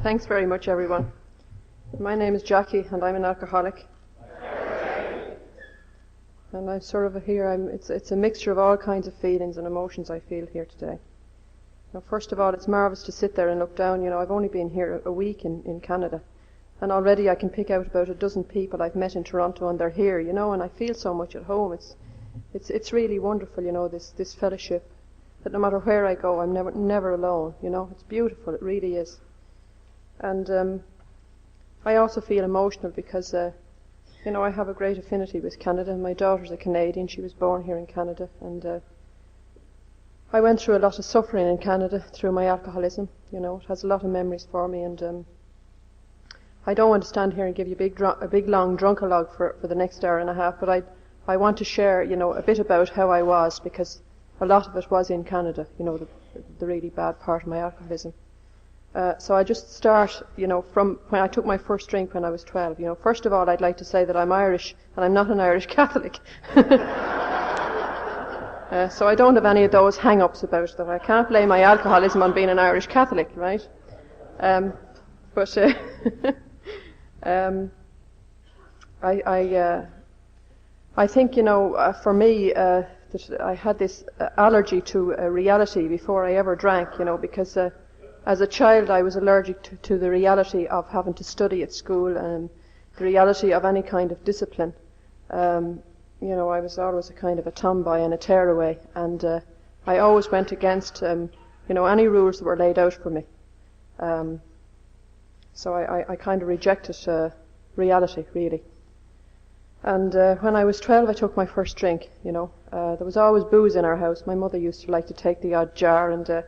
Thanks very much, everyone. My name is Jackie, and I'm an alcoholic. And I'm sort of here. It's a mixture of all kinds of feelings and emotions I feel here today. Now, first of all, it's marvellous to sit there and look down. You know, I've only been here a week in Canada, and already I can pick out about a dozen people I've met in Toronto, and they're here. You know, and I feel so much at home. It's really wonderful. You know, this fellowship. That no matter where I go, I'm never alone. You know, it's beautiful. It really is. And I also feel emotional because, you know, I have a great affinity with Canada. My daughter's a Canadian. She was born here in Canada. And I went through a lot of suffering in Canada through my alcoholism. You know, it has a lot of memories for me. And I don't want to stand here and give you a big long drunkalogue for the next hour and a half, but I want to share, you know, a bit about how I was, because a lot of it was in Canada, you know, the really bad part of my alcoholism. So I just start, you know, from when I took my first drink when I was 12. You know, first of all, I'd like to say that I'm Irish, and I'm not an Irish Catholic. So I don't have any of those hang-ups about that. I can't blame my alcoholism on being an Irish Catholic, right? But I think, you know, for me, that I had this allergy to reality before I ever drank, you know, because as a child I was allergic to the reality of having to study at school and the reality of any kind of discipline. You know, I was always a kind of a tomboy and a tearaway, and I always went against, you know, any rules that were laid out for me. So I kind of rejected reality, really. And when I was 12, I took my first drink, you know. There was always booze in our house. My mother used to like to take the odd jar, and there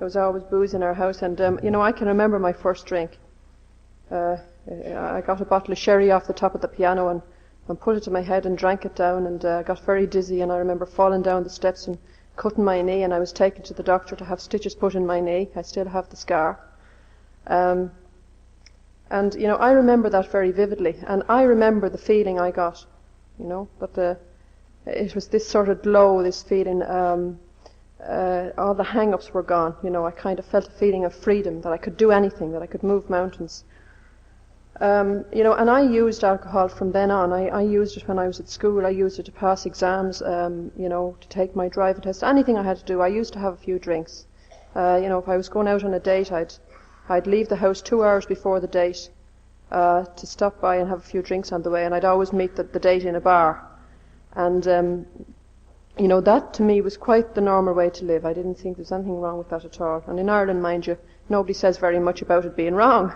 was always booze in our house. And, you know, I can remember my first drink. I got a bottle of sherry off the top of the piano and put it to my head and drank it down, and got very dizzy, and I remember falling down the steps and cutting my knee, and I was taken to the doctor to have stitches put in my knee. I still have the scar. And, you know, I remember that very vividly, and I remember the feeling I got, you know, but it was this sort of glow, this feeling, all the hang-ups were gone, you know. I kind of felt a feeling of freedom, that I could do anything, that I could move mountains. You know, and I used alcohol from then on. I used it when I was at school. I used it to pass exams, you know, to take my driving test, anything I had to do. I used to have a few drinks. You know, if I was going out on a date, I'd leave the house 2 hours before the date to stop by and have a few drinks on the way, and I'd always meet the date in a bar. And, you know, that to me was quite the normal way to live. I didn't think there was anything wrong with that at all. And in Ireland, mind you, nobody says very much about it being wrong,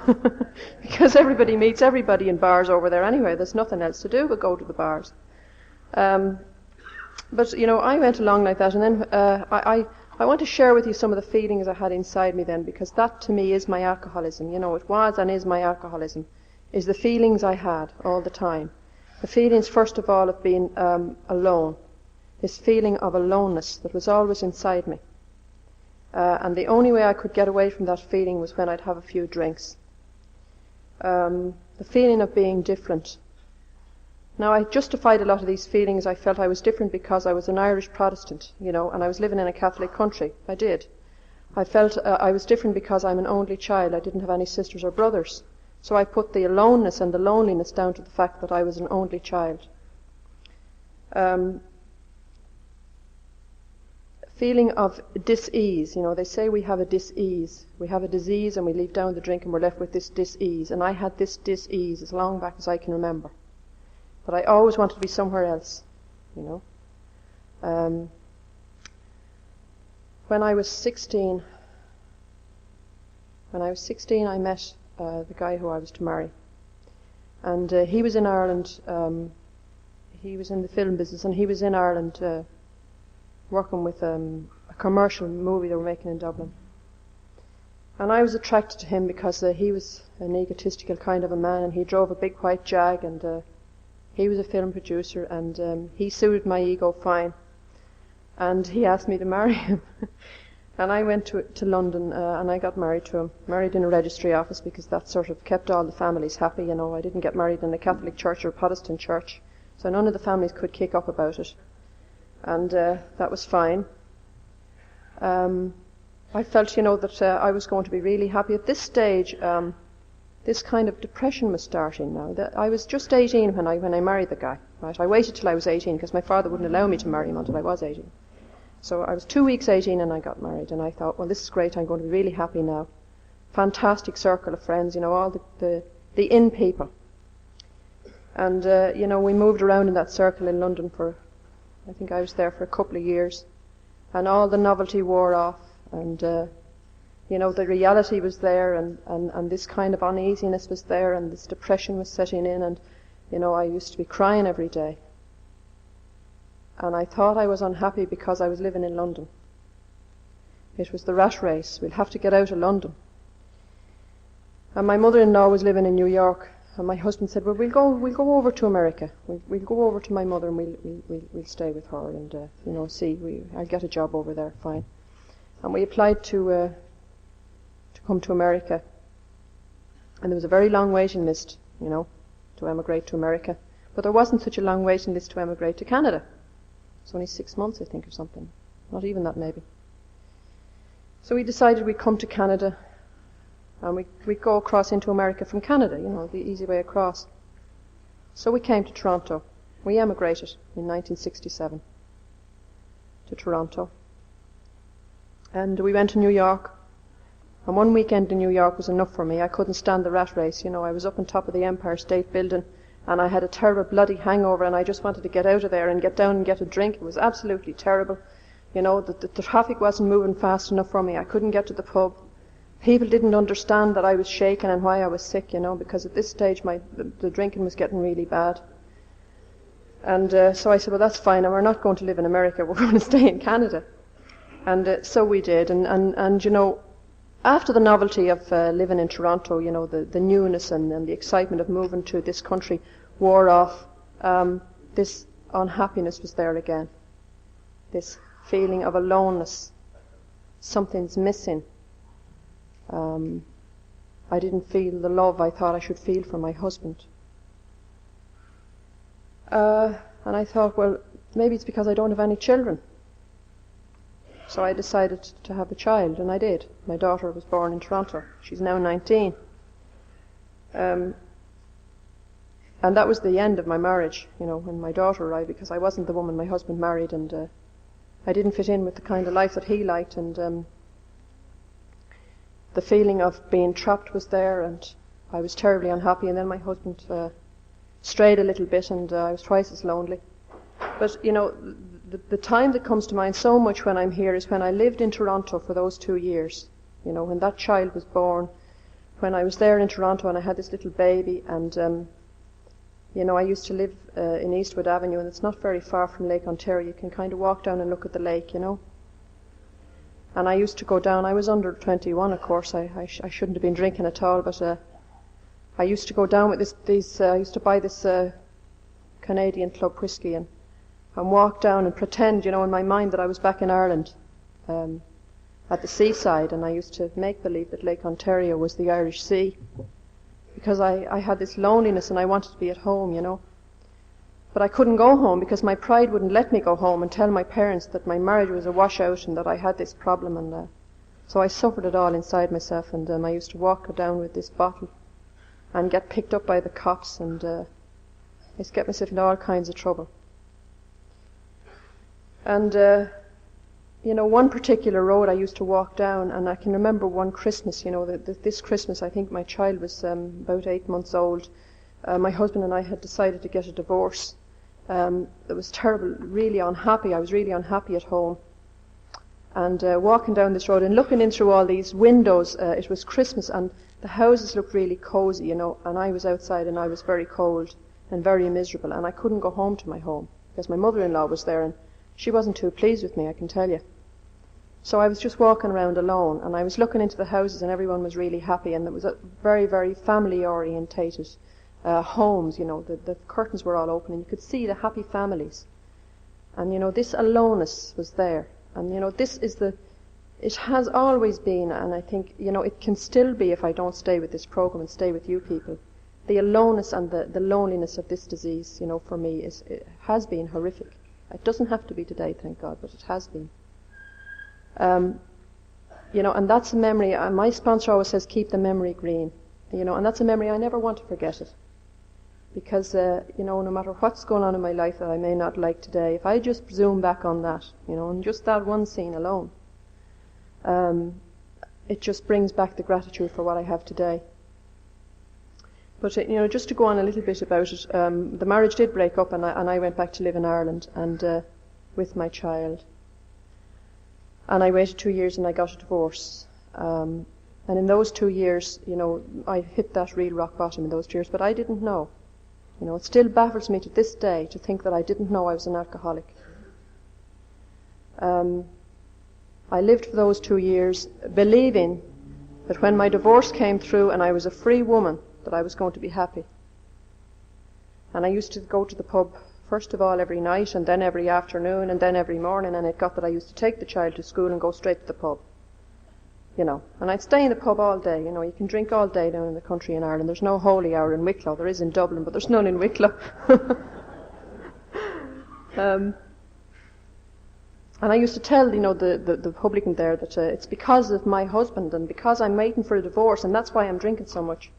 because everybody meets everybody in bars over there anyway. There's nothing else to do but go to the bars. But, you know, I went along like that, and then I want to share with you some of the feelings I had inside me then, because that to me is my alcoholism. You know, it was and is my alcoholism, is the feelings I had all the time. The feelings, first of all, of being alone. This feeling of aloneness that was always inside me. And the only way I could get away from that feeling was when I'd have a few drinks. The feeling of being different. Now, I justified a lot of these feelings. I felt I was different because I was an Irish Protestant, you know, and I was living in a Catholic country. I did. I felt I was different because I'm an only child. I didn't have any sisters or brothers. So I put the aloneness and the loneliness down to the fact that I was an only child. Feeling of dis-ease. You know, they say we have a dis-ease. We have a disease and we leave down the drink and we're left with this dis-ease. And I had this dis-ease as long back as I can remember. But I always wanted to be somewhere else, you know. When I was 16, I met the guy who I was to marry. And he was in Ireland. He was in the film business, and he was in Ireland working with a commercial movie they were making in Dublin. And I was attracted to him because he was an egotistical kind of a man, and he drove a big white Jag, and he was a film producer, and he suited my ego fine. And he asked me to marry him. And I went to London, and I got married to him. Married in a registry office, because that sort of kept all the families happy, you know. I didn't get married in a Catholic church or a Protestant church, so none of the families could kick up about it. And that was fine. I I felt, that I was going to be really happy. At this stage, this kind of depression was starting now. I was just 18 when I married the guy. Right? I waited till I was 18 because my father wouldn't allow me to marry him until I was 18. So I was 2 weeks 18 and I got married, and I thought, well, this is great. I'm going to be really happy now. Fantastic circle of friends, all the in people. And, we moved around in that circle in London I think I was there for a couple of years. And all the novelty wore off. And, the reality was there, and this kind of uneasiness was there, and this depression was setting in, and, I used to be crying every day. And I thought I was unhappy because I was living in London. It was the rat race. We'll have to get out of London. And my mother-in-law was living in New York, and my husband said, well, we'll go over to America. We'll go over to my mother, and we'll stay with her, and, I'll get a job over there, fine. And we applied to come to America. And there was a very long waiting list, to emigrate to America. But there wasn't such a long waiting list to emigrate to Canada. It's only 6 months, I think, or something. Not even that, maybe. So we decided we'd come to Canada, and we'd go across into America from Canada, the easy way across. So we came to Toronto. We emigrated in 1967 to Toronto. And we went to New York. And one weekend in New York was enough for me. I couldn't stand the rat race. I was up on top of the Empire State Building, and I had a terrible bloody hangover, and I just wanted to get out of there and get down and get a drink. It was absolutely terrible. The traffic wasn't moving fast enough for me. I couldn't get to the pub. People didn't understand that I was shaking and why I was sick, because at this stage the drinking was getting really bad. And so I said, well, that's fine, and we're not going to live in America. We're going to stay in Canada. And so we did. And after the novelty of living in Toronto, the newness and the excitement of moving to this country wore off, this unhappiness was there again. This feeling of aloneness. Something's missing. I didn't feel the love I thought I should feel for my husband. And I thought, well, maybe it's because I don't have any children. So I decided to have a child, and I did. My daughter was born in Toronto. She's now 19. And that was the end of my marriage, when my daughter arrived, because I wasn't the woman my husband married, and I didn't fit in with the kind of life that he liked, and the feeling of being trapped was there, and I was terribly unhappy. And then my husband strayed a little bit, and I was twice as lonely. But, the time that comes to mind so much when I'm here is when I lived in Toronto for those 2 years. When that child was born, when I was there in Toronto and I had this little baby, and, I used to live in Eastwood Avenue, and it's not very far from Lake Ontario. You can kind of walk down and look at the lake, And I used to go down. I was under 21, of course. I shouldn't have been drinking at all, but I used to go down with I used to buy this Canadian Club whiskey and walk down and pretend, in my mind that I was back in Ireland at the seaside, and I used to make believe that Lake Ontario was the Irish Sea, because I had this loneliness and I wanted to be at home, But I couldn't go home because my pride wouldn't let me go home and tell my parents that my marriage was a washout and that I had this problem, and so I suffered it all inside myself, and I used to walk down with this bottle and get picked up by the cops, and I used to get myself into all kinds of trouble. And, one particular road I used to walk down, and I can remember one Christmas, this Christmas, I think my child was about 8 months old. My husband and I had decided to get a divorce. It was terrible, really unhappy. I was really unhappy at home. And walking down this road and looking in through all these windows, it was Christmas, and the houses looked really cozy, and I was outside and I was very cold and very miserable, and I couldn't go home to my home because my mother-in-law was there, and she wasn't too pleased with me, I can tell you. So I was just walking around alone, and I was looking into the houses, and everyone was really happy, and it was a very, very family-orientated homes, the curtains were all open, and you could see the happy families. And, this aloneness was there. And, this is it has always been, and I think, it can still be if I don't stay with this program and stay with you people. The aloneness and the loneliness of this disease, for me, it has been horrific. It doesn't have to be today, thank God, but it has been. and that's a memory. My sponsor always says, keep the memory green. And that's a memory I never want to forget it. Because, no matter what's going on in my life that I may not like today, if I just zoom back on that, and just that one scene alone, it just brings back the gratitude for what I have today. But, just to go on a little bit about it, the marriage did break up, and I went back to live in Ireland and with my child. And I waited 2 years and I got a divorce. And in those 2 years, I hit that real rock bottom in those 2 years, but I didn't know. It still baffles me to this day to think that I didn't know I was an alcoholic. I lived for those 2 years believing that when my divorce came through and I was a free woman, that I was going to be happy. And I used to go to the pub, first of all every night, and then every afternoon, and then every morning, and it got that I used to take the child to school and go straight to the pub. And I'd stay in the pub all day. You can drink all day down in the country in Ireland. There's no holy hour in Wicklow. There is in Dublin, but there's none in Wicklow. And I used to tell, the publican there that it's because of my husband and because I'm waiting for a divorce, and that's why I'm drinking so much.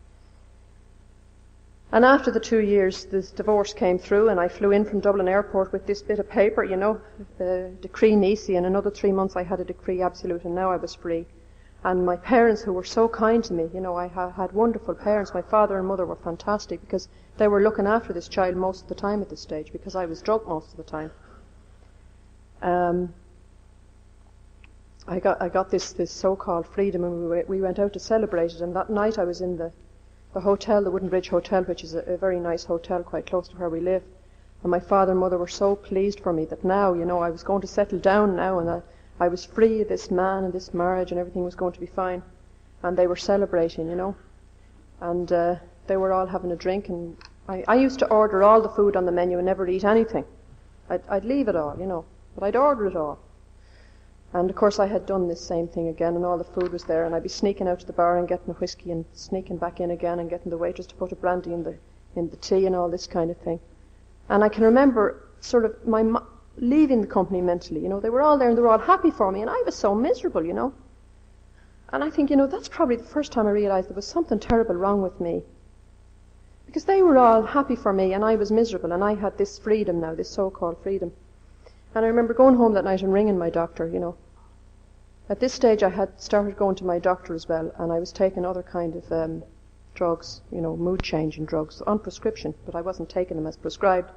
And after the 2 years, this divorce came through, and I flew in from Dublin Airport with this bit of paper, decree nisi, and another 3 months I had a decree absolute, and now I was free. And my parents, who were so kind to me, I had wonderful parents. My father and mother were fantastic because they were looking after this child most of the time at this stage because I was drunk most of the time. I got this so-called freedom, and we went out to celebrate it. And that night I was in the hotel, the Wooden Bridge Hotel, which is a very nice hotel quite close to where we live. And my father and mother were so pleased for me that now, I was going to settle down now, and I was free of this man and this marriage, and everything was going to be fine. And they were celebrating, and they were all having a drink. And I used to order all the food on the menu and never eat anything. I'd leave it all, but I'd order it all. And of course I had done this same thing again, and all the food was there, and I'd be sneaking out to the bar and getting a whiskey and sneaking back in again and getting the waitress to put a brandy in the tea and all this kind of thing. And I can remember sort of leaving the company mentally. They were all there and they were all happy for me, and I was so miserable, And I think, that's probably the first time I realized there was something terrible wrong with me. Because they were all happy for me and I was miserable, and I had this freedom now, this so-called freedom. And I remember going home that night and ringing my doctor, At this stage I had started going to my doctor as well, and I was taking other kind of drugs, mood changing drugs, on prescription, but I wasn't taking them as prescribed.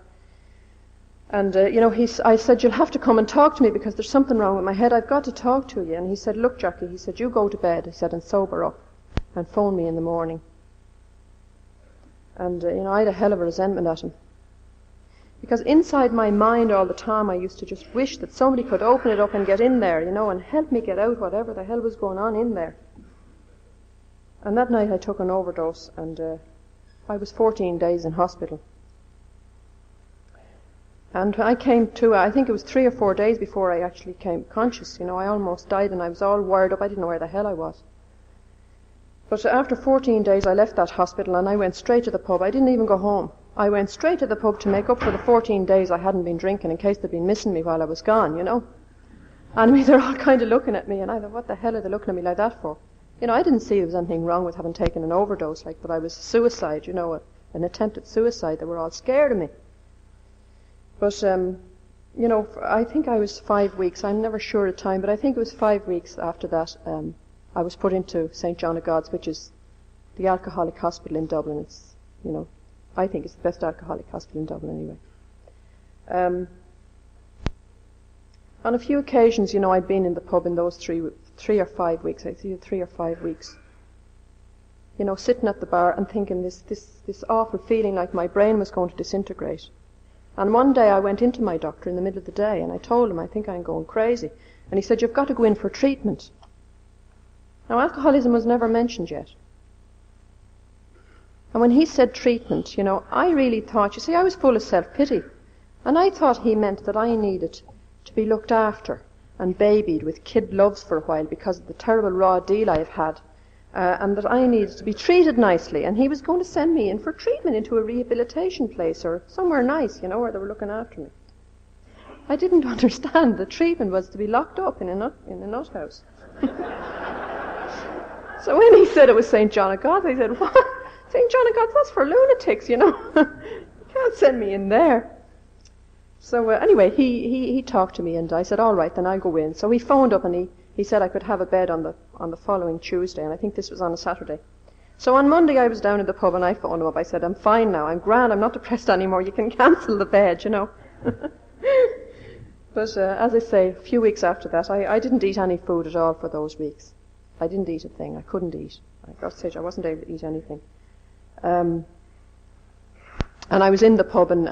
And, I said, you'll have to come and talk to me because there's something wrong with my head. I've got to talk to you. And he said, look, Jackie, he said, you go to bed, he said, and sober up and phone me in the morning. And, I had a hell of a resentment at him. Because inside my mind all the time I used to just wish that somebody could open it up and get in there, and help me get out whatever the hell was going on in there. And that night I took an overdose, and I was 14 days in hospital. And I came to, I think it was 3 or 4 days before I actually came conscious. I almost died, and I was all wired up. I didn't know where the hell I was. But after 14 days I left that hospital and I went straight to the pub. I didn't even go home. I went straight to the pub to make up for the 14 days I hadn't been drinking in case they'd been missing me while I was gone, And they're all kind of looking at me, and I thought, what the hell are they looking at me like that for? I didn't see there was anything wrong with having taken an overdose, but I was suicide, an attempted suicide. They were all scared of me. But, I think I was 5 weeks. I'm never sure of time, but I think it was 5 weeks after that I was put into St. John of God's, which is the alcoholic hospital in Dublin. It's, I think it's the best alcoholic hospital in Dublin anyway. On a few occasions, I'd been in the pub in those 3 or 5 weeks. I think 3 or 5 weeks. Sitting at the bar and thinking this awful feeling like my brain was going to disintegrate. And one day I went into my doctor in the middle of the day and I told him, I think I'm going crazy. And he said, you've got to go in for treatment. Now, alcoholism was never mentioned yet. And when he said treatment, I really thought, I was full of self-pity. And I thought he meant that I needed to be looked after and babied with kid loves for a while because of the terrible raw deal I've had. And that I needed to be treated nicely. And he was going to send me in for treatment into a rehabilitation place or somewhere nice, where they were looking after me. I didn't understand the treatment was to be locked up in a nut house. So when he said it was St. John of God's, I said, what? St. John of God's, that's for lunatics, you can't send me in there. So anyway, he talked to me, and I said, all right, then I'll go in. So he phoned up, and he said I could have a bed on the following Tuesday, and I think this was on a Saturday. So on Monday I was down in the pub, and I phoned him up. I said, I'm fine now, I'm grand, I'm not depressed anymore, you can cancel the bed, But as I say, a few weeks after that, I didn't eat any food at all for those weeks. I didn't eat a thing. I couldn't eat. I got stage, I wasn't able to eat anything. And I was in the pub, and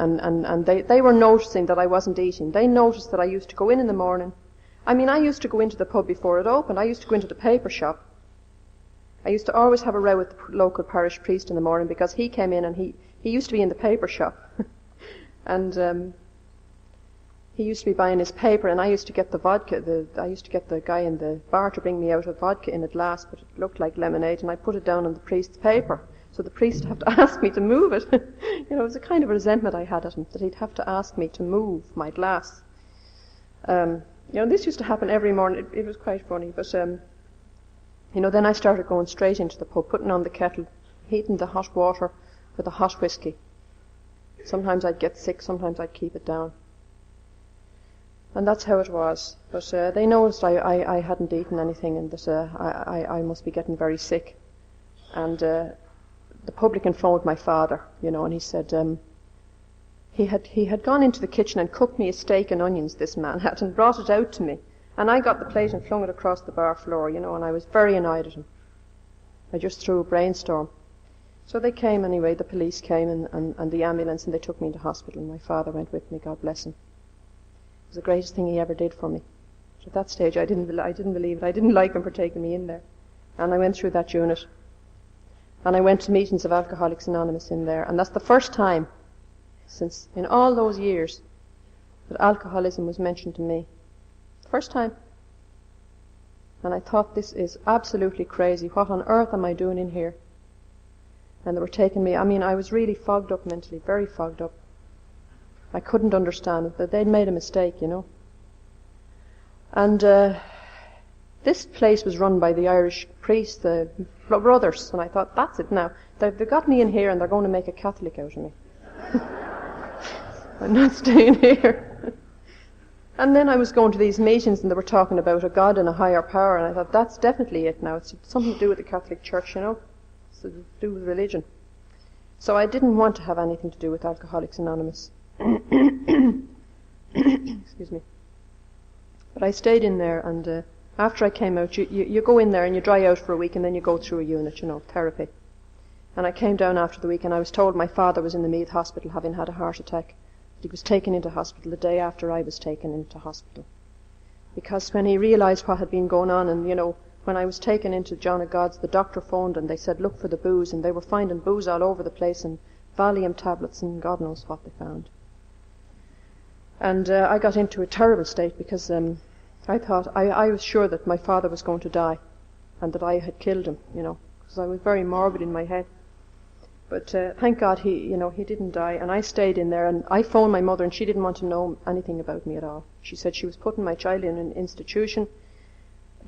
they were noticing that I wasn't eating. They noticed that I used to go in the morning. I mean, I used to go into the pub before it opened. I used to go into the paper shop. I used to always have a row with the local parish priest in the morning, because he came in and he used to be in the paper shop. And he used to be buying his paper, and I used to get the vodka. I used to get the guy in the bar to bring me out a vodka in a glass, but it looked like lemonade, and I put it down on the priest's paper. So the priest would have to ask me to move it. It was a kind of resentment I had at him, that he'd have to ask me to move my glass. This used to happen every morning. It was quite funny, but then I started going straight into the pub, putting on the kettle, heating the hot water with a hot whiskey. Sometimes I'd get sick, sometimes I'd keep it down. And that's how it was. But they noticed I hadn't eaten anything, and that I must be getting very sick. And the publican phoned my father, and he said he had gone into the kitchen and cooked me a steak and onions, this man had, and brought it out to me. And I got the plate and flung it across the bar floor, and I was very annoyed at him. I just threw a brainstorm. So they came anyway, the police came and the ambulance, and they took me into hospital, and my father went with me, God bless him. It was the greatest thing he ever did for me. But at that stage I didn't believe it. I didn't like him for taking me in there. And I went through that unit. And I went to meetings of Alcoholics Anonymous in there, and that's the first time since in all those years that alcoholism was mentioned to me. First time. And I thought, this is absolutely crazy. What on earth am I doing in here? And they were taking me, I was really fogged up mentally, very fogged up. I couldn't understand that they'd made a mistake, And this place was run by the Irish priests, the brothers, and I thought, that's it now. They've got me in here and they're going to make a Catholic out of me. I'm not staying here. And then I was going to these meetings, and they were talking about a God and a higher power, and I thought, that's definitely it now. It's something to do with the Catholic Church, It's to do with religion. So I didn't want to have anything to do with Alcoholics Anonymous. Excuse me. But I stayed in there, and after I came out, you go in there and you dry out for a week, and then you go through a unit, therapy. And I came down after the week, and I was told my father was in the Meath hospital having had a heart attack. He was taken into hospital the day after I was taken into hospital. Because when he realised what had been going on, and when I was taken into John of God's, the doctor phoned and they said, look for the booze, and they were finding booze all over the place, and Valium tablets, and God knows what they found. And I got into a terrible state, because I thought, I was sure that my father was going to die, and that I had killed him, because I was very morbid in my head. But thank God he didn't die, and I stayed in there, and I phoned my mother, and she didn't want to know anything about me at all. She said she was putting my child in an institution,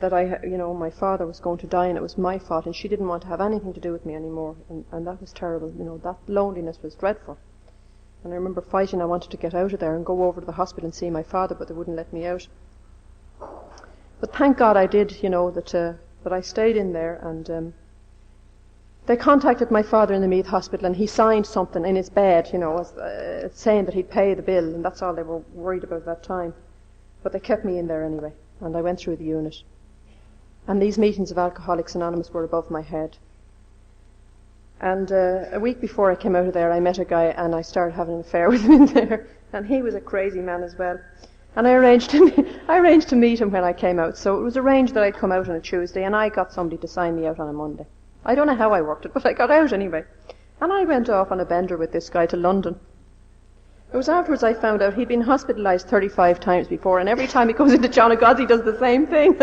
that my father was going to die, and it was my fault, and she didn't want to have anything to do with me anymore, and that was terrible. That loneliness was dreadful. And I remember fighting. I wanted to get out of there and go over to the hospital and see my father, but they wouldn't let me out. But thank God I did, that I stayed in there, and they contacted my father in the Meath hospital, and he signed something in his bed, saying that he'd pay the bill, and that's all they were worried about at that time. But they kept me in there anyway, and I went through the unit. And these meetings of Alcoholics Anonymous were above my head. And a week before I came out of there, I met a guy, and I started having an affair with him in there, and he was a crazy man as well. And I arranged to meet him when I came out. So it was arranged that I'd come out on a Tuesday, and I got somebody to sign me out on a Monday. I don't know how I worked it, but I got out anyway. And I went off on a bender with this guy to London. It was afterwards I found out he'd been hospitalised 35 times before, and every time he goes into John of God's, he does the same thing.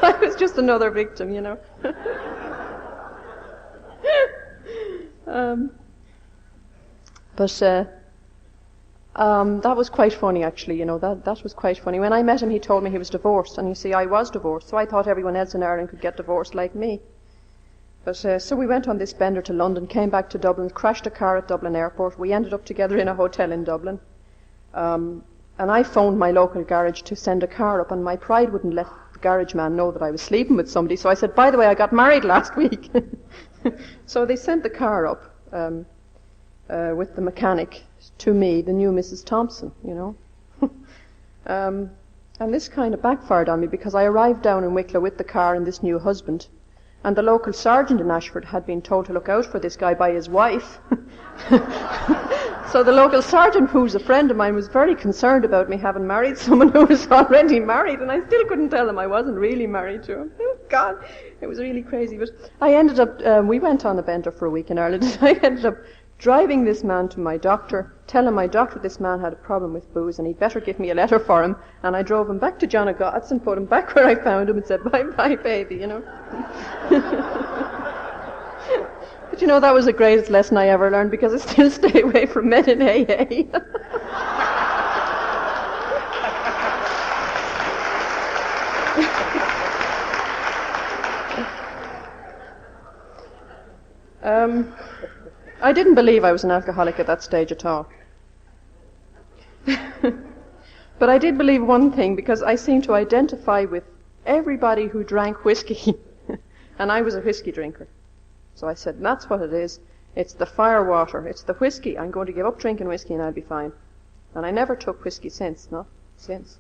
I was just another victim, But That was quite funny, actually. That was quite funny. When I met him, he told me he was divorced, and you see, I was divorced, so I thought everyone else in Ireland could get divorced like me. But so we went on this bender to London, came back to Dublin, crashed a car at Dublin Airport. We ended up together in a hotel in Dublin. And I phoned my local garage to send a car up, and my pride wouldn't let the garage man know that I was sleeping with somebody. So I said, by the way, I got married last week. So they sent the car up with the mechanic to me, the new Mrs. Thompson, and this kind of backfired on me, because I arrived down in Wicklow with the car and this new husband, and the local sergeant in Ashford had been told to look out for this guy by his wife. So the local sergeant, who's a friend of mine, was very concerned about me having married someone who was already married, and I still couldn't tell him I wasn't really married to him. Oh, God, it was really crazy. But I ended up, we went on a bender for a week in Ireland, and I ended up driving this man to my doctor, telling my doctor this man had a problem with booze and he'd better give me a letter for him, and I drove him back to John O'Gott's and put him back where I found him and said, bye-bye, baby, But that was the greatest lesson I ever learned, because I still stay away from men in AA. I didn't believe I was an alcoholic at that stage at all. But I did believe one thing, because I seemed to identify with everybody who drank whiskey. And I was a whiskey drinker. So I said, that's what it is. It's the fire water. It's the whiskey. I'm going to give up drinking whiskey and I'll be fine. And I never took whiskey since, not since.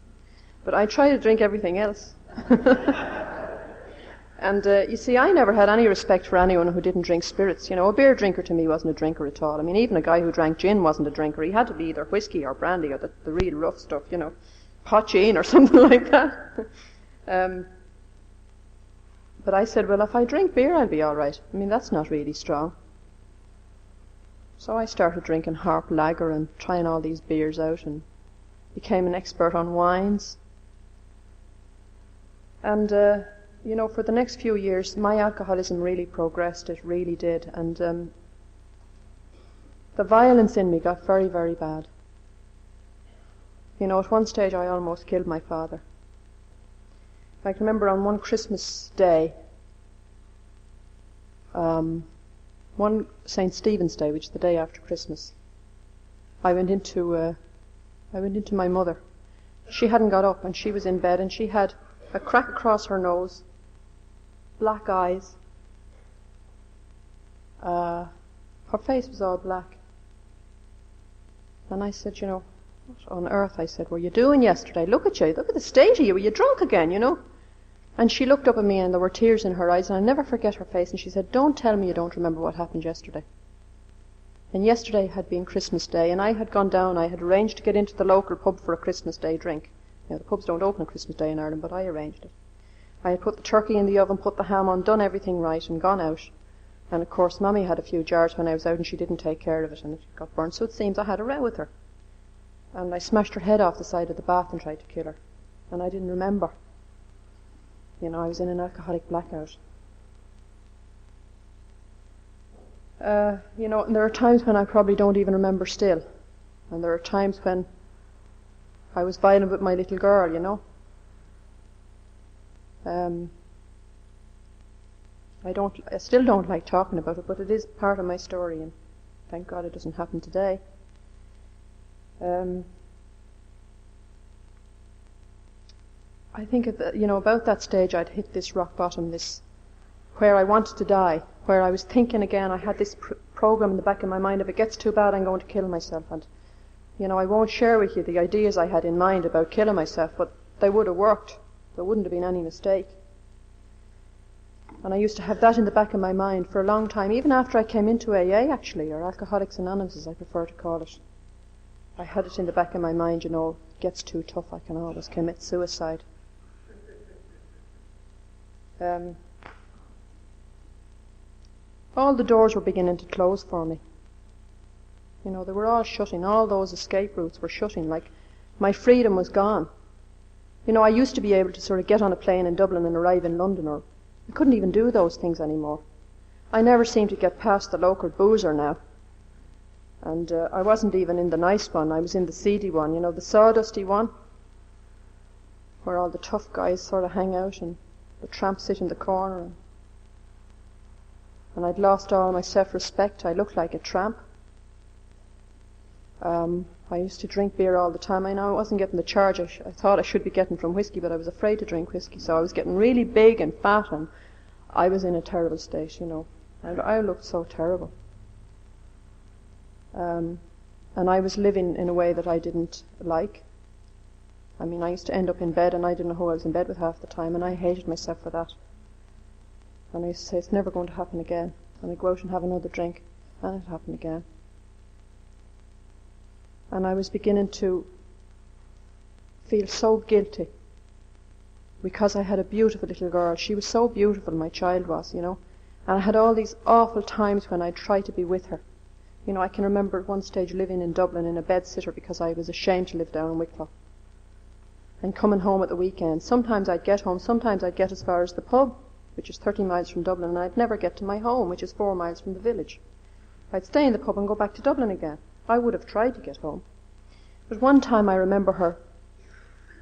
But I try to drink everything else. And you see, I never had any respect for anyone who didn't drink spirits. A beer drinker to me wasn't a drinker at all. I mean, even a guy who drank gin wasn't a drinker. He had to be either whiskey or brandy or the real rough stuff, poteen or something like that. But I said, well, if I drink beer, I'll be all right. I mean, that's not really strong. So I started drinking Harp Lager and trying all these beers out, and became an expert on wines. And for the next few years, my alcoholism really progressed. It really did. And the violence in me got very, very bad. At one stage I almost killed my father. I can remember on one Christmas day, one St. Stephen's Day, which is the day after Christmas, I went into my mother. She hadn't got up, and she was in bed, and she had a crack across her nose, black eyes. Her face was all black. And I said, what on earth, I said, were you doing yesterday? Look at you, look at the state of you, were you drunk again, And she looked up at me, and there were tears in her eyes, and I'll never forget her face, and she said, don't tell me you don't remember what happened yesterday. And yesterday had been Christmas Day, and I had gone down, I had arranged to get into the local pub for a Christmas Day drink. The pubs don't open on Christmas Day in Ireland, but I arranged it. I had put the turkey in the oven, put the ham on, done everything right, and gone out. And of course, Mummy had a few jars when I was out, and she didn't take care of it, and it got burnt. So it seems I had a row with her. And I smashed her head off the side of the bath and tried to kill her. And I didn't remember. I was in an alcoholic blackout. And there are times when I probably don't even remember still. And there are times when I was violent with my little girl, I still don't like talking about it, but it is part of my story, and thank God it doesn't happen today. I think about that stage I'd hit this rock bottom, this where I wanted to die, where I was thinking again. I had this program in the back of my mind: if it gets too bad, I'm going to kill myself. And I won't share with you the ideas I had in mind about killing myself, but they would have worked. There wouldn't have been any mistake. And I used to have that in the back of my mind for a long time, even after I came into AA, actually, or Alcoholics Anonymous, as I prefer to call it. I had it in the back of my mind, it gets too tough, I can always commit suicide. All the doors were beginning to close for me. They were all shutting. All those escape routes were shutting. Like, my freedom was gone. I used to be able to sort of get on a plane in Dublin and arrive in London, or I couldn't even do those things anymore. I never seemed to get past the local boozer now. And I wasn't even in the nice one, I was in the seedy one, you know, the sawdusty one, where all the tough guys sort of hang out and the tramps sit in the corner. And I'd lost all my self-respect. I looked like a tramp. I used to drink beer all the time. I know I wasn't getting the charge I thought I should be getting from whiskey, but I was afraid to drink whiskey, so I was getting really big and fat, and I was in a terrible state, you know. And I looked so terrible. And I was living in a way that I didn't like. I mean, I used to end up in bed, and I didn't know who I was in bed with half the time, and I hated myself for that. And I used to say, it's never going to happen again. And I'd go out and have another drink, and it happened again. And I was beginning to feel so guilty because I had a beautiful little girl. She was so beautiful, my child was, you know. And I had all these awful times when I'd try to be with her. You know, I can remember at one stage living in Dublin in a bedsitter because I was ashamed to live down in Wicklow. And coming home at the weekend. Sometimes I'd get home, sometimes I'd get as far as the pub, which is 30 miles from Dublin, and I'd never get to my home, which is 4 miles from the village. I'd stay in the pub and go back to Dublin again. I would have tried to get home. But one time I remember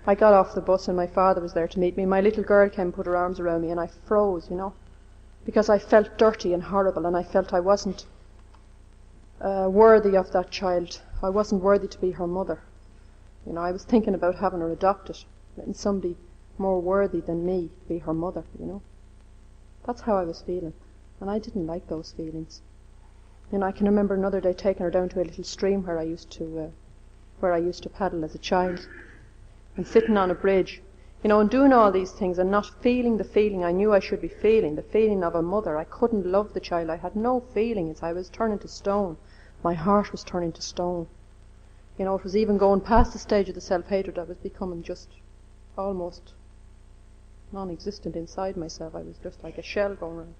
I got off the bus and my father was there to meet me. My little girl came and put her arms around me, and I froze, you know, because I felt dirty and horrible, and I felt I wasn't worthy of that child. I wasn't worthy to be her mother. You know, I was thinking about having her adopted, letting somebody more worthy than me be her mother, you know. That's how I was feeling, and I didn't like those feelings. You know, I can remember another day taking her down to a little stream where I used to paddle as a child, and sitting on a bridge, you know, and doing all these things and not feeling the feeling I knew I should be feeling, the feeling of a mother. I couldn't love the child. I had no feelings. I was turning to stone. My heart was turning to stone. You know, it was even going past the stage of the self-hatred. I was becoming just almost non-existent inside myself. I was just like a shell going around.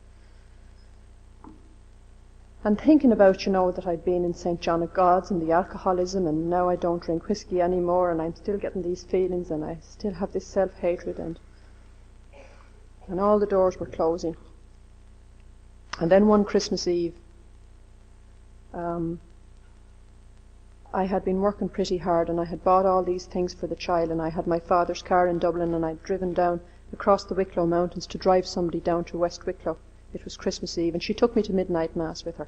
And thinking about, you know, that I'd been in St. John of God's and the alcoholism, and now I don't drink whiskey anymore, and I'm still getting these feelings, and I still have this self-hatred, and all the doors were closing. And then one Christmas Eve, I had been working pretty hard, and I had bought all these things for the child, and I had my father's car in Dublin, and I'd driven down across the Wicklow Mountains to drive somebody down to West Wicklow. It was Christmas Eve, and she took me to midnight mass with her.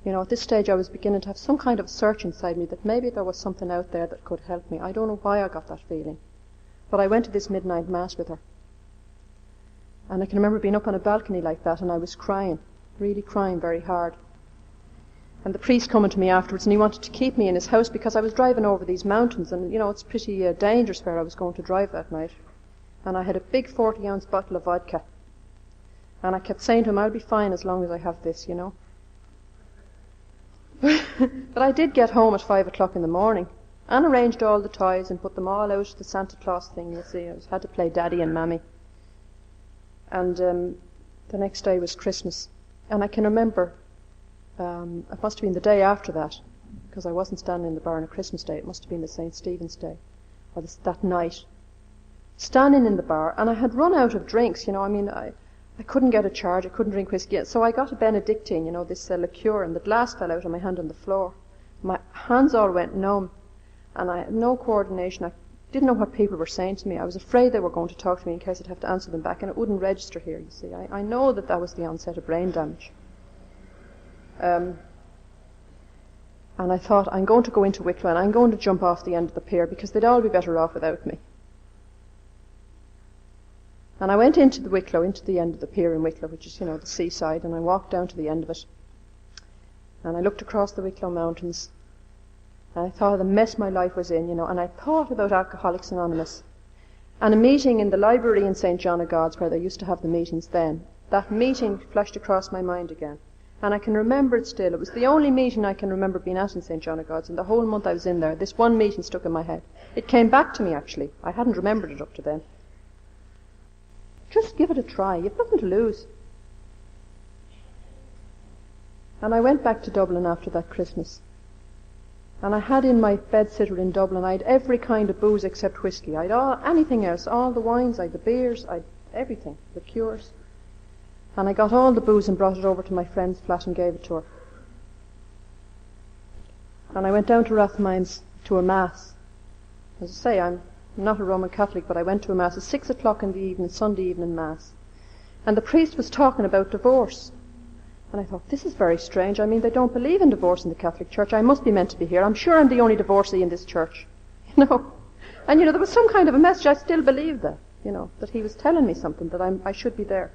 You know, at this stage I was beginning to have some kind of search inside me that maybe there was something out there that could help me. I don't know why I got that feeling, but I went to this midnight mass with her. And I can remember being up on a balcony like that, and I was crying, really crying very hard. And the priest coming to me afterwards, and he wanted to keep me in his house because I was driving over these mountains, and, you know, it's pretty dangerous where I was going to drive that night. And I had a big 40-ounce bottle of vodka. And I kept saying to him, I'll be fine as long as I have this, you know. But I did get home at 5 o'clock in the morning and arranged all the toys and put them all out, the Santa Claus thing, you see. I had to play Daddy and Mammy. And the next day was Christmas. And I can remember, it must have been the day after that, because I wasn't standing in the bar on a Christmas Day. It must have been the St. Stephen's Day, or that night. Standing in the bar, and I had run out of drinks, you know. I mean, I couldn't get a charge. I couldn't drink whiskey. So I got a Benedictine, you know, this liqueur, and the glass fell out of my hand on the floor. My hands all went numb, and I had no coordination. I didn't know what people were saying to me. I was afraid they were going to talk to me in case I'd have to answer them back, and it wouldn't register here, you see. I know that was the onset of brain damage. And I thought, I'm going to go into Wicklow, and I'm going to jump off the end of the pier, because they'd all be better off without me. And I went into the Wicklow, into the end of the pier in Wicklow, which is, you know, the seaside, and I walked down to the end of it. And I looked across the Wicklow Mountains, and I thought of the mess my life was in, you know, and I thought about Alcoholics Anonymous. And a meeting in the library in St. John of God's, where they used to have the meetings then, that meeting flashed across my mind again. And I can remember it still. It was the only meeting I can remember being at in St. John of God's, and the whole month I was in there. This one meeting stuck in my head. It came back to me, actually. I hadn't remembered it up to then. Just give it a try. You've nothing to lose. And I went back to Dublin after that Christmas. And I had in my bedsitter in Dublin, I had every kind of booze except whiskey. I had anything else, all the wines, I had the beers, I had everything, liqueurs. And I got all the booze and brought it over to my friend's flat and gave it to her. And I went down to Rathmines to a Mass. As I say, I'm not a Roman Catholic, but I went to a Mass at 6 o'clock in the evening, Sunday evening Mass. And the priest was talking about divorce. And I thought, this is very strange. I mean, they don't believe in divorce in the Catholic Church. I must be meant to be here. I'm sure I'm the only divorcee in this church. You know. And, you know, there was some kind of a message. I still believed that, you know, that he was telling me something, that I should be there.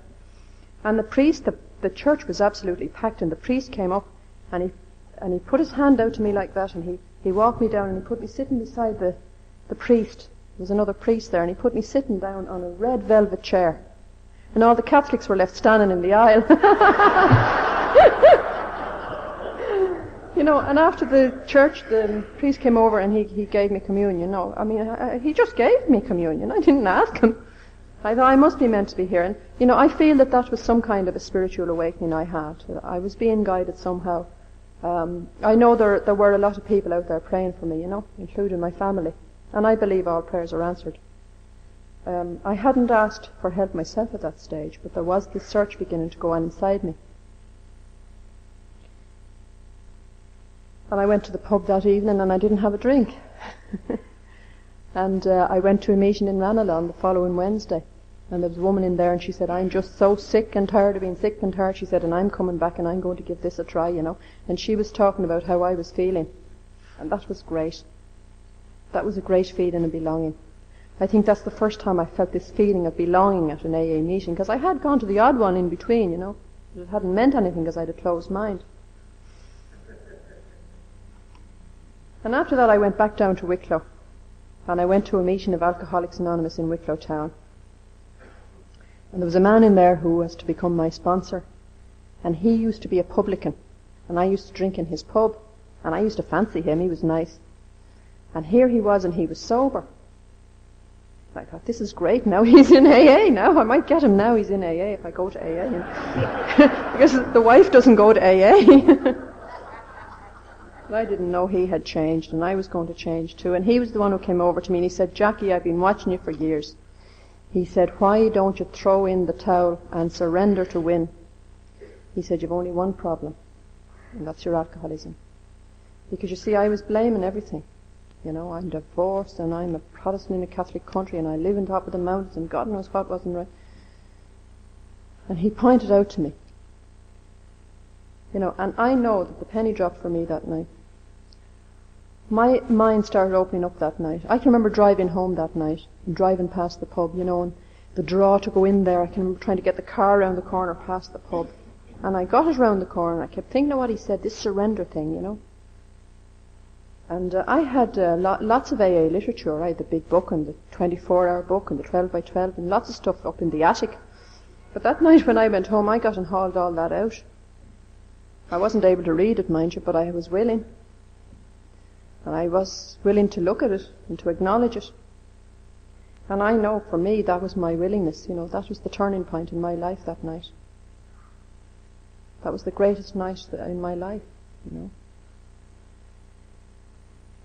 And the priest, the church was absolutely packed, and the priest came up, and he put his hand out to me like that, and he walked me down, and he put me sitting beside the priest. There was another priest there, and he put me sitting down on a red velvet chair. And all the Catholics were left standing in the aisle. You know, and after the church, the priest came over and he gave me communion. No, I mean, he just gave me communion. I didn't ask him. I thought I must be meant to be here. And, you know, I feel that was some kind of a spiritual awakening I had. I was being guided somehow. I know there were a lot of people out there praying for me, you know, including my family. And I believe all prayers are answered. I hadn't asked for help myself at that stage, but there was this search beginning to go on inside me. And I went to the pub that evening and I didn't have a drink. And I went to a meeting in Ranelagh on the following Wednesday. And there was a woman in there and she said, I'm just so sick and tired of being sick and tired. She said, and I'm coming back and I'm going to give this a try, you know. And she was talking about how I was feeling. And that was great. That was a great feeling of belonging. I think that's the first time I felt this feeling of belonging at an AA meeting, because I had gone to the odd one in between, you know. It hadn't meant anything because I had a closed mind. And after that I went back down to Wicklow, and I went to a meeting of Alcoholics Anonymous in Wicklow town. And there was a man in there who was to become my sponsor, and he used to be a publican, and I used to drink in his pub, and I used to fancy him. He was nice. And here he was, and he was sober. I thought, this is great, now he's in AA now. I might get him now he's in AA if I go to AA. You know. Because the wife doesn't go to AA. But I didn't know he had changed, and I was going to change too. And he was the one who came over to me and he said, Jackie, I've been watching you for years. He said, why don't you throw in the towel and surrender to win? He said, you've only one problem, and that's your alcoholism. Because you see, I was blaming everything. You know, I'm divorced and I'm a Protestant in a Catholic country and I live on top of the mountains and God knows what wasn't right. And he pointed out to me, you know, and I know that the penny dropped for me that night. My mind started opening up that night. I can remember driving home that night and driving past the pub, you know, and the draw to go in there. I can remember trying to get the car around the corner past the pub. And I got it round the corner and I kept thinking of what he said, this surrender thing, you know. And I had lots of AA literature. I had the big book and the 24-hour book and the 12 by 12 and lots of stuff up in the attic. But that night when I went home, I got and hauled all that out. I wasn't able to read it, mind you, but I was willing. And I was willing to look at it and to acknowledge it. And I know for me that was my willingness, you know, that was the turning point in my life that night. That was the greatest night in my life, you know.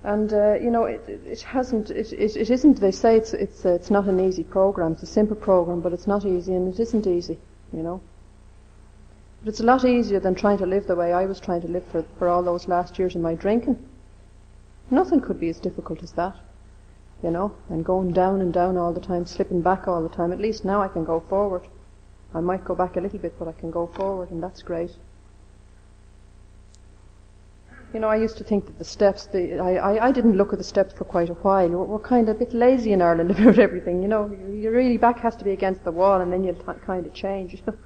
And you know, it isn't. They say it's not an easy program. It's a simple program, but it's not easy, and it isn't easy, you know. But it's a lot easier than trying to live the way I was trying to live for all those last years of my drinking. Nothing could be as difficult as that, you know. And going down and down all the time, slipping back all the time. At least now I can go forward. I might go back a little bit, but I can go forward, and that's great. You know, I used to think that the steps, I didn't look at the steps for quite a while. We're kind of a bit lazy in Ireland about everything, you know. Your really back has to be against the wall and then you'll kind of change, you know.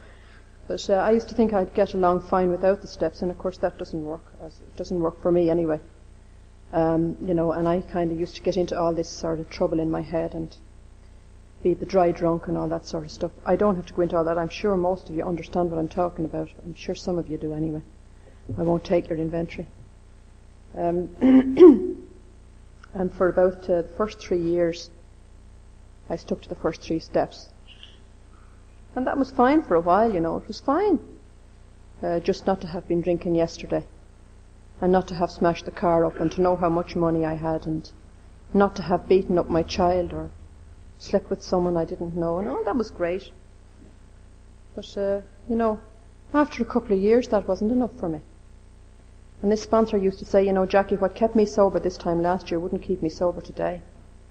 But I used to think I'd get along fine without the steps, and of course that doesn't work. It doesn't work for me anyway. You know, and I kind of used to get into all this sort of trouble in my head and be the dry drunk and all that sort of stuff. I don't have to go into all that. I'm sure most of you understand what I'm talking about. I'm sure some of you do anyway. I won't take your inventory. And for about the first 3 years I stuck to the first 3 steps, and that was fine for a while, you know. It was fine, just not to have been drinking yesterday, and not to have smashed the car up, and to know how much money I had, and not to have beaten up my child or slept with someone I didn't know, and all that was great. But you know, after a couple of years that wasn't enough for me. And this sponsor used to say, you know, Jackie, what kept me sober this time last year wouldn't keep me sober today.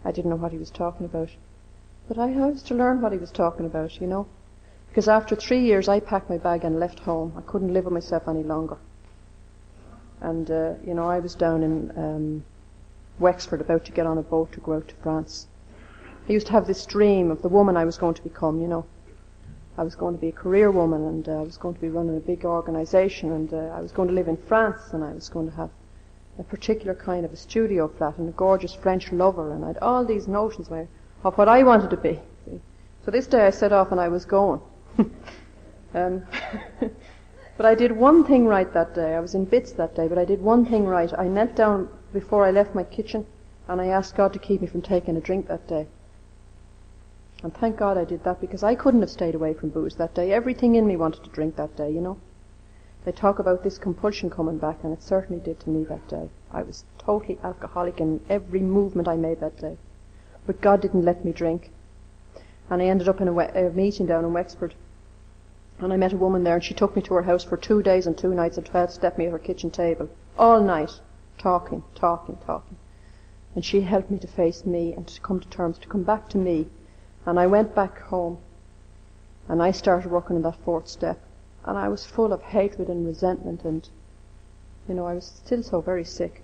I didn't know what he was talking about. But I was to learn what he was talking about, you know. Because after 3 years I packed my bag and left home. I couldn't live with myself any longer. And, you know, I was down in Wexford about to get on a boat to go out to France. I used to have this dream of the woman I was going to become, you know. I was going to be a career woman, and I was going to be running a big organisation, and I was going to live in France, and I was going to have a particular kind of a studio flat and a gorgeous French lover, and I had all these notions of what I wanted to be. So this day I set off and I was going. But I did one thing right that day. I was in bits that day, but I did one thing right. I knelt down before I left my kitchen, and I asked God to keep me from taking a drink that day. And thank God I did that, because I couldn't have stayed away from booze that day. Everything in me wanted to drink that day, you know. They talk about this compulsion coming back, and it certainly did to me that day. I was totally alcoholic in every movement I made that day. But God didn't let me drink. And I ended up in a meeting down in Wexford. And I met a woman there, and she took me to her house for 2 days and 2 nights and 12 stepped me at her kitchen table. All night. Talking. And she helped me to face me and to come to terms, to come back to me. And I went back home, and I started working on that 4th step, and I was full of hatred and resentment, and, you know, I was still so very sick.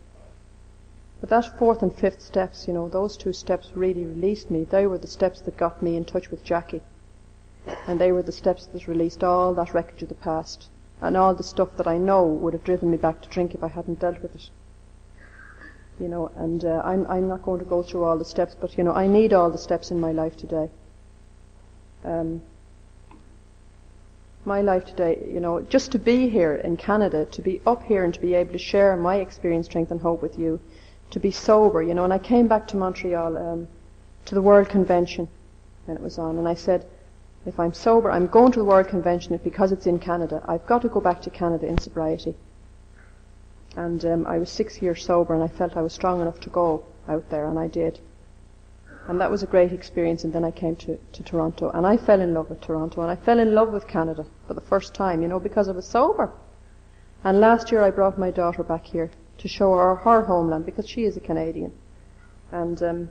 But that 4th and 5th steps, you know, those 2 steps really released me. They were the steps that got me in touch with Jackie, and they were the steps that released all that wreckage of the past, and all the stuff that I know would have driven me back to drink if I hadn't dealt with it. You know, and I'm not going to go through all the steps, but, you know, I need all the steps in my life today. My life today, you know, just to be here in Canada, to be up here and to be able to share my experience, strength and hope with you, to be sober, you know, and I came back to Montreal to the World Convention when it was on, and I said, if I'm sober, I'm going to the World Convention because it's in Canada. I've got to go back to Canada in sobriety. And I was 6 years sober, and I felt I was strong enough to go out there, and I did. And that was a great experience, and then I came to Toronto, and I fell in love with Toronto, and I fell in love with Canada for the first time, you know, because I was sober. And last year I brought my daughter back here to show her her homeland, because she is a Canadian. And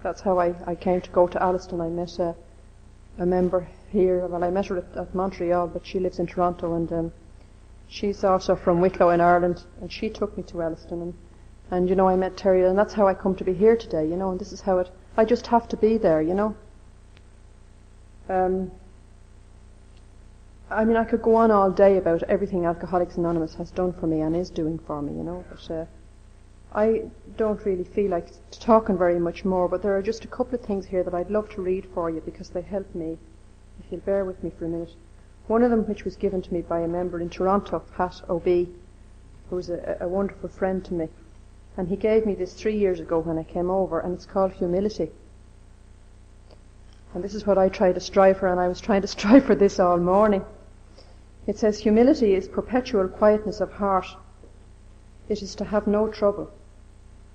that's how I came to go to Alliston. I met a member here. Well, I met her at Montreal, but she lives in Toronto, and she's also from Wicklow in Ireland, and she took me to Alliston, and you know, I met Terry, and that's how I come to be here today, you know, and this is how I just have to be there, you know. I mean, I could go on all day about everything Alcoholics Anonymous has done for me and is doing for me, you know, but I don't really feel like talking very much more, but there are just a couple of things here that I'd love to read for you because they help me, if you'll bear with me for a minute. One of them, which was given to me by a member in Toronto, Pat O.B., who was a wonderful friend to me. And he gave me this 3 years ago when I came over, and it's called Humility. And this is what I try to strive for, and I was trying to strive for this all morning. It says, humility is perpetual quietness of heart. It is to have no trouble.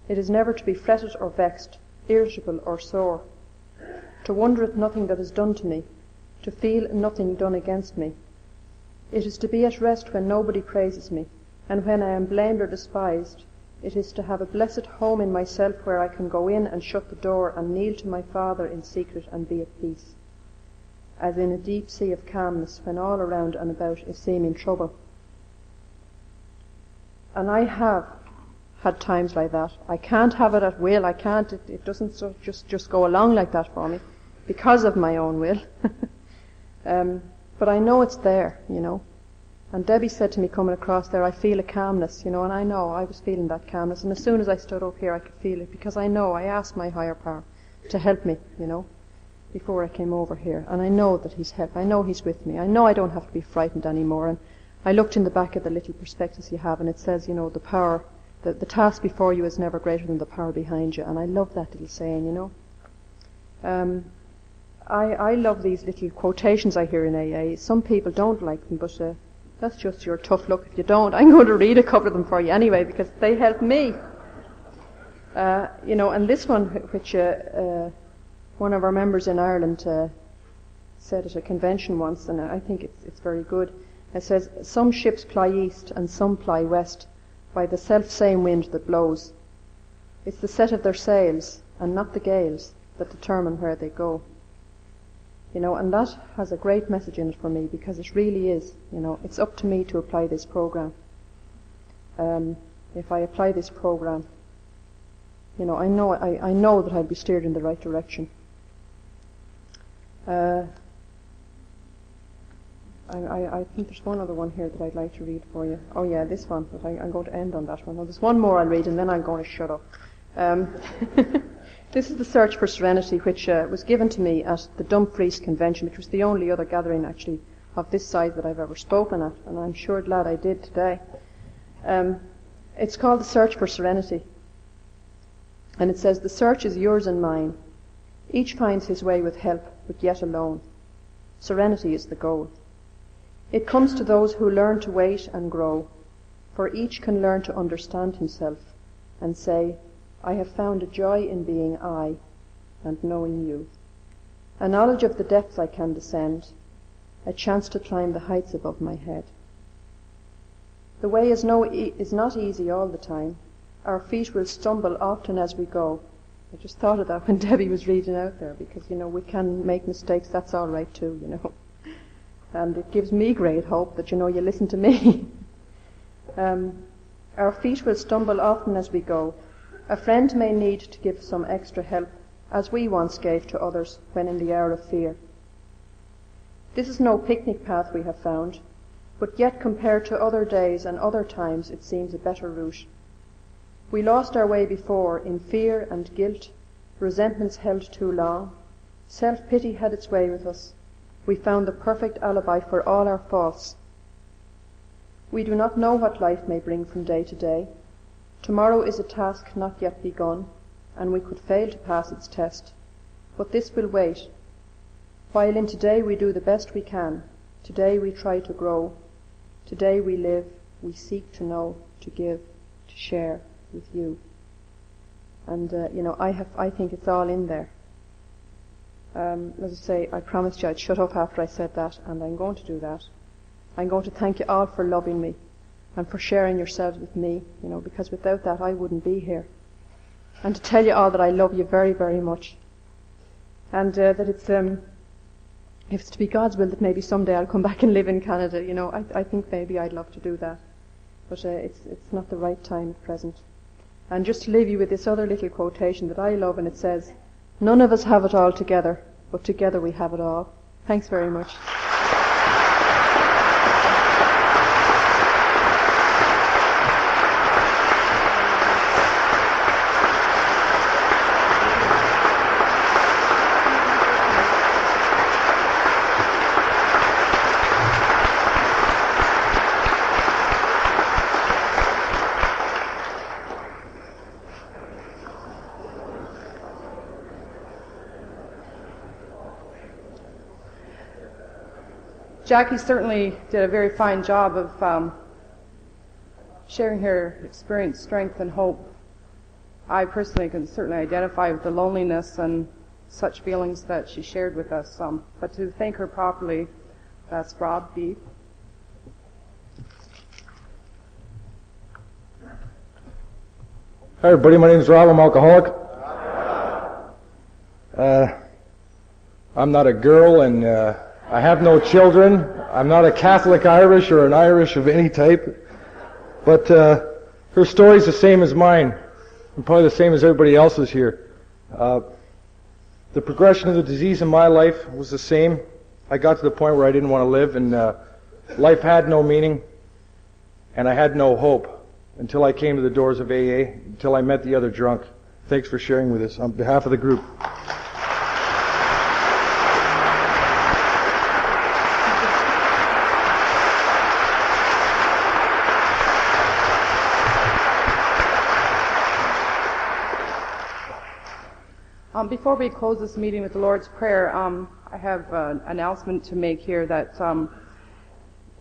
It is never to be fretted or vexed, irritable or sore. To wonder at nothing that is done to me, to feel nothing done against me. It is to be at rest when nobody praises me, and when I am blamed or despised. It is to have a blessed home in myself where I can go in and shut the door and kneel to my Father in secret and be at peace, as in a deep sea of calmness when all around and about is seeming trouble. And I have had times like that. I can't have it at will. I can't. It doesn't just go along like that for me because of my own will. But I know it's there, you know. And Debbie said to me coming across there, I feel a calmness, you know, and I know I was feeling that calmness. And as soon as I stood up here, I could feel it because I know I asked my higher power to help me, you know, before I came over here. And I know that he's helped. I know he's with me. I know I don't have to be frightened anymore. And I looked in the back of the little prospectus you have, and it says, you know, the power, the task before you is never greater than the power behind you. And I love that little saying, you know. I love these little quotations I hear in AA. Some people don't like them, but that's just your tough luck if you don't. I'm going to read a couple of them for you anyway, because they help me. You know, and this one, which one of our members in Ireland said at a convention once, and I think it's very good. It says, some ships ply east and some ply west, by the self-same wind that blows. It's the set of their sails, and not the gales, that determine where they go. And that has a great message in it for me, because it really is, it's up to me to apply this program. If I apply this program, I know that I'll be steered in the right direction. I think there's one other one here that I'd like to read for you. Oh yeah, this one, but I'm going to end on that one. No, there's one more I'll read, and then I'm going to shut up. This is the Search for Serenity, which was given to me at the Dumfries Convention, which was the only other gathering actually of this size that I've ever spoken at, and I'm sure glad I did today. It's called The Search for Serenity, and it says, "The search is yours and mine. Each finds his way with help, but yet alone. Serenity is the goal. It comes to those who learn to wait and grow, for each can learn to understand himself and say, I have found a joy in being I and knowing you. A knowledge of the depths I can descend, a chance to climb the heights above my head. The way is not easy all the time. Our feet will stumble often as we go." I just thought of that when Debbie was reading out there, because, we can make mistakes. That's all right too, And it gives me great hope that, you listen to me. Our feet will stumble often as we go. A friend may need to give some extra help, as we once gave to others when in the hour of fear. This is no picnic path we have found, but yet compared to other days and other times it seems a better route. We lost our way before in fear and guilt, resentments held too long. Self-pity had its way with us. We found the perfect alibi for all our faults. We do not know what life may bring from day to day. Tomorrow is a task not yet begun, and we could fail to pass its test. But this will wait. While in today we do the best we can, today we try to grow, today we live, we seek to know, to give, to share with you. And, I think it's all in there. As I say, I promised you I'd shut up after I said that, and I'm going to do that. I'm going to thank you all for loving me and for sharing yourselves with me, because without that I wouldn't be here. And to tell you all that I love you very, very much. And that if it's to be God's will that maybe someday I'll come back and live in Canada, I think maybe I'd love to do that. But it's not the right time at present. And just to leave you with this other little quotation that I love, and it says, "None of us have it all together, but together we have it all." Thanks very much. Jackie certainly did a very fine job of sharing her experience, strength, and hope. I personally can certainly identify with the loneliness and such feelings that she shared with us. But to thank her properly, that's Rob B. Hi everybody, my name is Rob, I'm alcoholic. I'm not a girl, and I have no children. I'm not a Catholic Irish or an Irish of any type. But her story's the same as mine, and probably the same as everybody else's here. The progression of the disease in my life was the same. I got to the point where I didn't want to live, and life had no meaning, and I had no hope until I came to the doors of AA, until I met the other drunk. Thanks for sharing with us on behalf of the group. Before we close this meeting with the Lord's Prayer, I have an announcement to make here that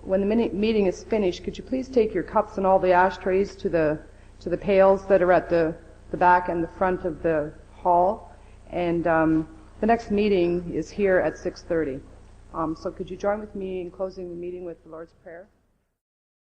when the meeting is finished, could you please take your cups and all the ashtrays to the pails that are at the back and the front of the hall, and the next meeting is here at 6:30. So could you join with me in closing the meeting with the Lord's Prayer?